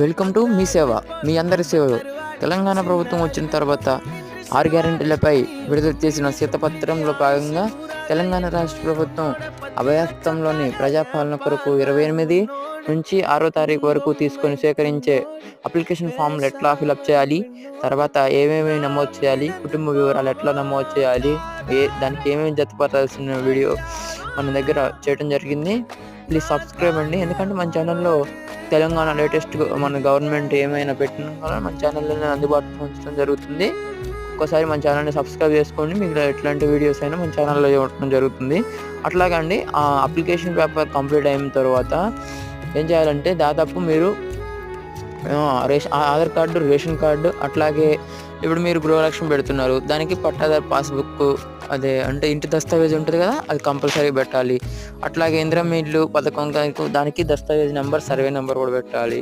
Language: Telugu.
వెల్కమ్ టు మీ సేవ, మీ అందరి సేవలు. తెలంగాణ ప్రభుత్వం వచ్చిన తర్వాత 6 గ్యారెంటీలపై విడుదల చేసిన శ్వేతపత్రంలో భాగంగా తెలంగాణ రాష్ట్ర ప్రభుత్వం అభయస్థంలోని ప్రజాపాలన కొరకు 28 నుంచి 6వ తారీఖు వరకు తీసుకొని సేకరించే అప్లికేషన్ ఫామ్లు ఎట్లా ఫిలప్ చేయాలి, తర్వాత ఏమేమి నమోదు చేయాలి, కుటుంబ వివరాలు ఎట్లా నమోదు చేయాలి, దానికి ఏమేమి జతపడాల్సిన వీడియో మన దగ్గర చేయడం జరిగింది. ప్లీజ్ సబ్స్క్రైబ్ అండి. ఎందుకంటే మన ఛానల్లో తెలంగాణ లేటెస్ట్ మన గవర్నమెంట్ ఏమైనా పెట్టినా కూడా మన ఛానల్లో అందుబాటులో ఉంచడం జరుగుతుంది. ఒక్కసారి మన ఛానల్ని సబ్స్క్రైబ్ చేసుకోండి. మీకు ఎట్లాంటి వీడియోస్ అయినా మన ఛానల్లో ఇవ్వడం జరుగుతుంది. అట్లాగండి ఆ అప్లికేషన్ పేపర్ కంప్లీట్ అయిన తర్వాత ఏం చేయాలంటే, దాదాపు మీరు ఆధార్ కార్డు, రేషన్ కార్డు, అట్లాగే ఇప్పుడు మీరు గృహలక్ష్మి పెడుతున్నారు, దానికి పట్టాదారు పాస్బుక్, అదే అంటే ఇంటి దస్తావేజ్ ఉంటుంది కదా, అది కంపల్సరీ పెట్టాలి. అట్లాగే ఇందిరమ్మ ఇల్లు పథకం దానికి దస్తావేజ్ నెంబర్, సర్వే నెంబర్ కూడా పెట్టాలి.